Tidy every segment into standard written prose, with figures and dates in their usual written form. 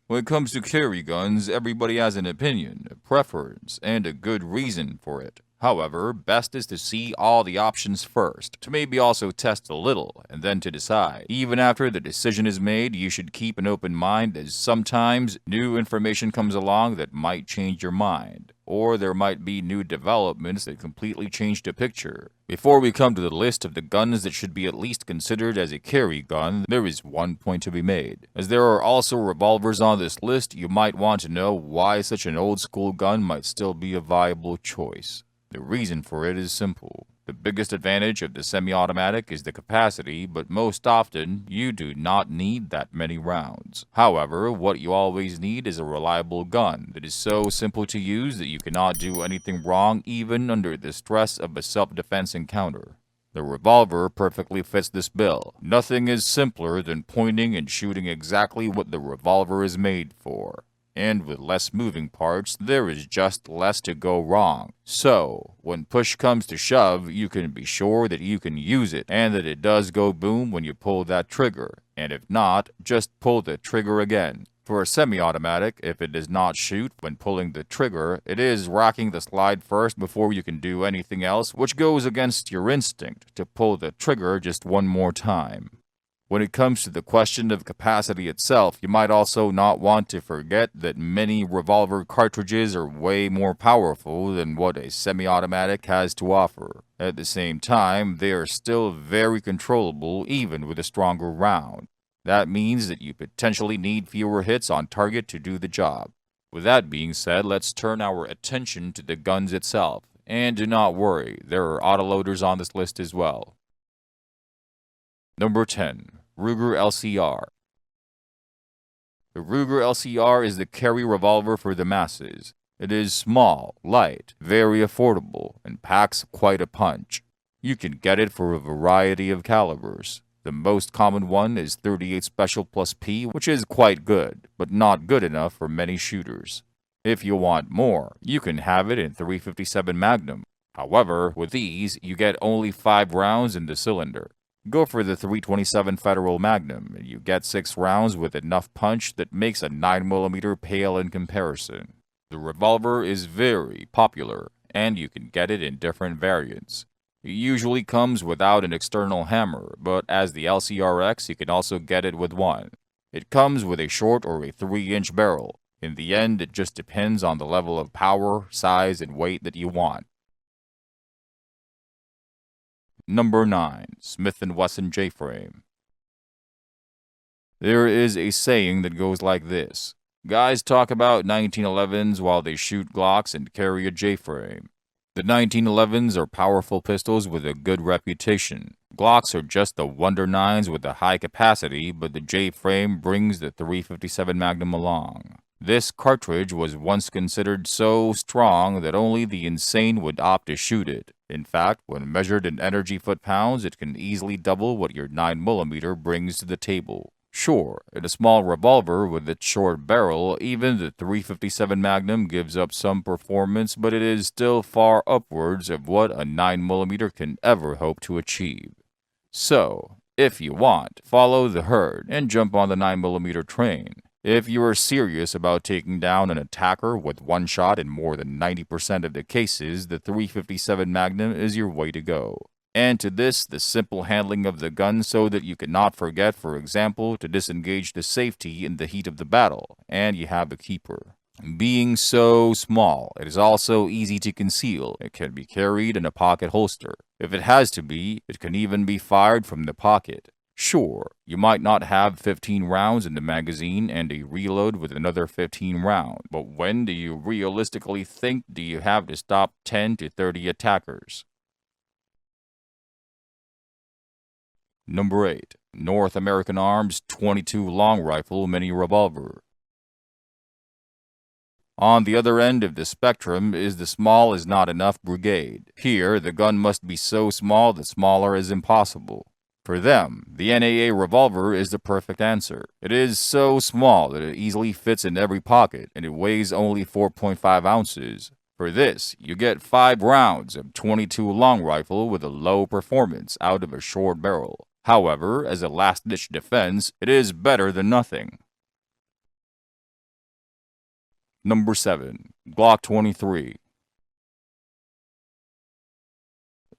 When it comes to carry guns, everybody has an opinion, a preference, and a good reason for it. However, best is to see all the options first, to maybe also test a little, and then to decide. Even after the decision is made, you should keep an open mind as sometimes new information comes along that might change your mind, or there might be new developments that completely change the picture. Before we come to the list of the guns that should be at least considered as a carry gun, there is one point to be made. As there are also revolvers on this list, you might want to know why such an old school gun might still be a viable choice. The reason for it is simple. The biggest advantage of the semi-automatic is the capacity, but most often, you do not need that many rounds. However, what you always need is a reliable gun that is so simple to use that you cannot do anything wrong even under the stress of a self-defense encounter. The revolver perfectly fits this bill. Nothing is simpler than pointing and shooting exactly what the revolver is made for. And with less moving parts, there is just less to go wrong. So, when push comes to shove, you can be sure that you can use it, and that it does go boom when you pull that trigger. And if not, just pull the trigger again. For a semi-automatic, if it does not shoot when pulling the trigger, it is rocking the slide first before you can do anything else, which goes against your instinct to pull the trigger just one more time. When it comes to the question of capacity itself, you might also not want to forget that many revolver cartridges are way more powerful than what a semi-automatic has to offer. At the same time, they are still very controllable even with a stronger round. That means that you potentially need fewer hits on target to do the job. With that being said, let's turn our attention to the guns itself. And do not worry, there are autoloaders on this list as well. Number 10. Ruger LCR. The Ruger LCR is the carry revolver for the masses. It is small, light, very affordable, and packs quite a punch. You can get it for a variety of calibers. The most common one is 38 Special Plus P, which is quite good, but not good enough for many shooters. If you want more, you can have it in 357 Magnum. However, with these, you get only 5 rounds in the cylinder. Go for the 327 Federal Magnum, and you get 6 rounds with enough punch that makes a 9mm pale in comparison. The revolver is very popular, and you can get it in different variants. It usually comes without an external hammer, but as the LCRX, you can also get it with one. It comes with a short or a 3-inch barrel. In the end, it just depends on the level of power, size, and weight that you want. Number 9. Smith & Wesson JFrame. There is a saying that goes like this. Guys talk about 1911s while they shoot Glocks and carry a JFrame. The 1911s are powerful pistols with a good reputation. Glocks are just the Wonder 9s with a high capacity, but the JFrame brings the 357 Magnum along. This cartridge was once considered so strong that only the insane would opt to shoot it. In fact, when measured in energy foot-pounds, it can easily double what your 9mm brings to the table. Sure, in a small revolver with its short barrel, even the 357 Magnum gives up some performance, but it is still far upwards of what a 9mm can ever hope to achieve. So, if you want, follow the herd and jump on the 9mm train. If you are serious about taking down an attacker with one shot in more than 90% of the cases, the 357 Magnum is your way to go. And to this, the simple handling of the gun so that you cannot forget, for example, to disengage the safety in the heat of the battle, and you have a keeper. Being so small, it is also easy to conceal. It can be carried in a pocket holster. If it has to be, it can even be fired from the pocket. Sure, you might not have 15 rounds in the magazine and a reload with another 15 rounds, but when do you realistically think do you have to stop 10 to 30 attackers? Number 8. North American Arms 22 Long Rifle Mini Revolver. On the other end of the spectrum is the small is not enough brigade. Here, the gun must be so small that smaller is impossible. For them, the NAA revolver is the perfect answer. It is so small that it easily fits in every pocket, and it weighs only 4.5 ounces. For this, you get 5 rounds of 22 long rifle with a low performance out of a short barrel. However, as a last-ditch defense, it is better than nothing. Number 7. Glock 23.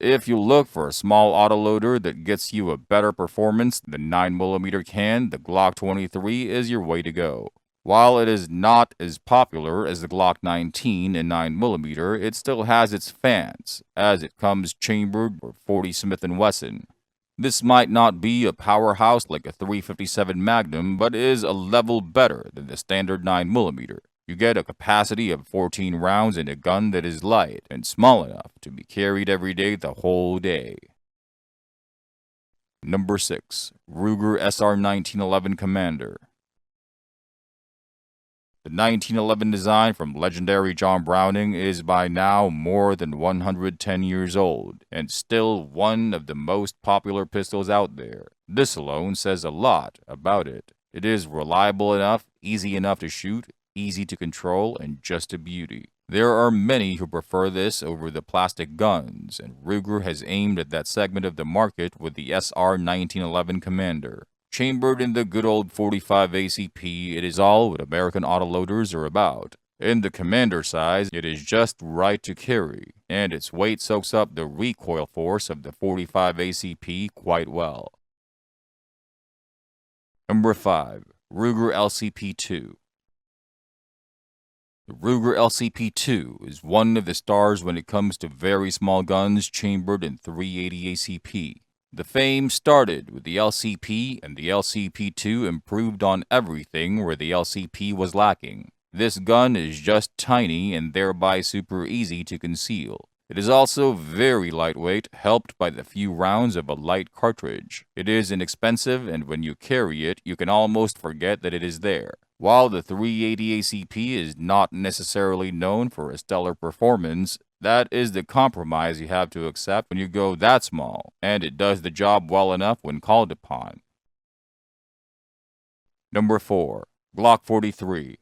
If you look for a small autoloader that gets you a better performance than 9mm can, the Glock 23 is your way to go. While it is not as popular as the Glock 19 and 9mm, it still has its fans, as it comes chambered with 40 Smith & Wesson. This might not be a powerhouse like a 357 Magnum, but is a level better than the standard 9mm. You get a capacity of 14 rounds in a gun that is light and small enough to be carried every day the whole day. Number 6. Ruger SR 1911 Commander. The 1911 design from legendary John Browning is by now more than 110 years old, and still one of the most popular pistols out there. This alone says a lot about it. It is reliable enough, easy enough to shoot, easy to control, and just a beauty. There are many who prefer this over the plastic guns, and Ruger has aimed at that segment of the market with the SR 1911 Commander. Chambered in the good old 45 ACP, it is all what American autoloaders are about. In the Commander size, it is just right to carry, and its weight soaks up the recoil force of the 45 ACP quite well. Number 5. Ruger LCP-2. The Ruger LCP-2 is one of the stars when it comes to very small guns chambered in 380 ACP. The fame started with the LCP, and the LCP-2 improved on everything where the LCP was lacking. This gun is just tiny and thereby super easy to conceal. It is also very lightweight, helped by the few rounds of a light cartridge. It is inexpensive, and when you carry it, you can almost forget that it is there. While the 380 ACP is not necessarily known for a stellar performance, that is the compromise you have to accept when you go that small, and it does the job well enough when called upon. Number 4. Glock 43.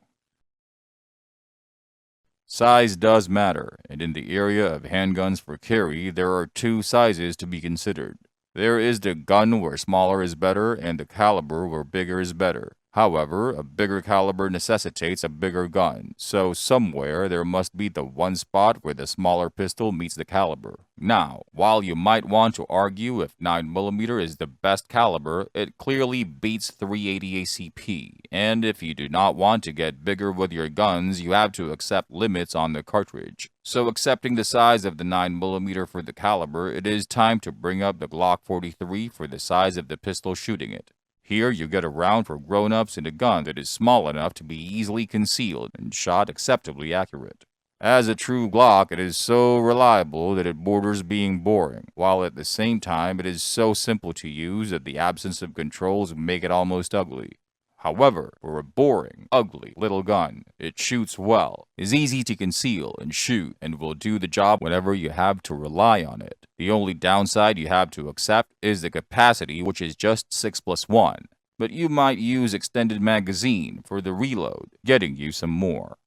Size does matter, and in the area of handguns for carry, there are two sizes to be considered. There is the gun where smaller is better, and the caliber where bigger is better. However, a bigger caliber necessitates a bigger gun, so somewhere there must be the one spot where the smaller pistol meets the caliber. Now, while you might want to argue if 9mm is the best caliber, it clearly beats 380 ACP, and if you do not want to get bigger with your guns, you have to accept limits on the cartridge. So accepting the size of the 9mm for the caliber, it is time to bring up the Glock 43 for the size of the pistol shooting it. Here you get a round for grown-ups in a gun that is small enough to be easily concealed and shot acceptably accurate. As a true Glock, it is so reliable that it borders being boring, while at the same time it is so simple to use that the absence of controls make it almost ugly. However, for a boring, ugly little gun, it shoots well, is easy to conceal and shoot, and will do the job whenever you have to rely on it. The only downside you have to accept is the capacity, which is just 6+1, but you might use extended magazine for the reload, getting you some more.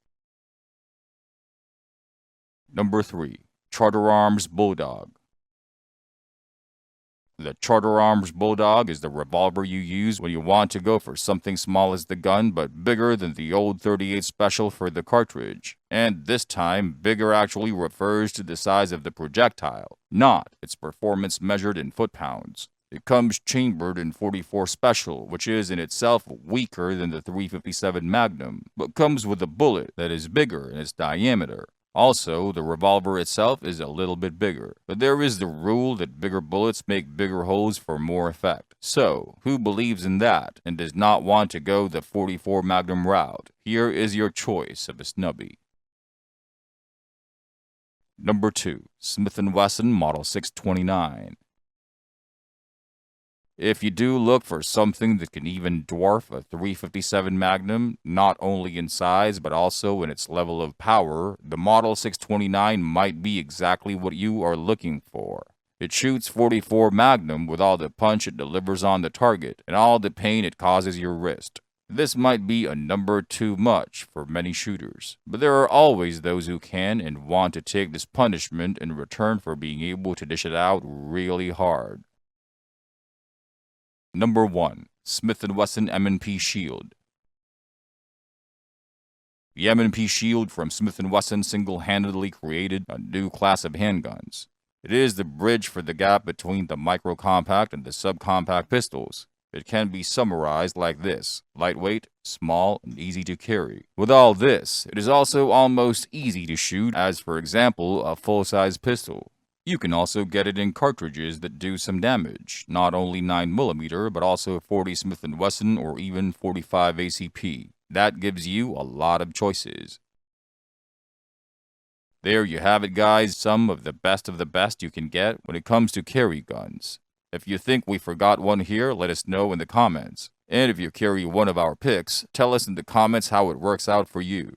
Number 3. Charter Arms Bulldog. The Charter Arms Bulldog is the revolver you use when you want to go for something small as the gun but bigger than the old 38 Special for the cartridge. And this time, bigger actually refers to the size of the projectile, not its performance measured in foot-pounds. It comes chambered in 44 Special, which is in itself weaker than the 357 Magnum, but comes with a bullet that is bigger in its diameter. Also, the revolver itself is a little bit bigger, but there is the rule that bigger bullets make bigger holes for more effect. So, who believes in that and does not want to go the 44 Magnum route? Here is your choice of a snubby. Number 2. Smith & Wesson Model 629. If you do look for something that can even dwarf a 357 Magnum, not only in size but also in its level of power, the Model 629 might be exactly what you are looking for. It shoots 44 Magnum with all the punch it delivers on the target and all the pain it causes your wrist. This might be a number too much for many shooters, but there are always those who can and want to take this punishment in return for being able to dish it out really hard. Number 1. Smith & Wesson M&P Shield. The M&P Shield from Smith & Wesson single-handedly created a new class of handguns. It is the bridge for the gap between the micro-compact and the subcompact pistols. It can be summarized like this: lightweight, small, and easy to carry. With all this, it is also almost easy to shoot, as for example, a full-size pistol. You can also get it in cartridges that do some damage, not only 9mm, but also 40 Smith & Wesson or even 45 ACP. That gives you a lot of choices. There you have it, guys, some of the best you can get when it comes to carry guns. If you think we forgot one here, let us know in the comments. And if you carry one of our picks, tell us in the comments how it works out for you.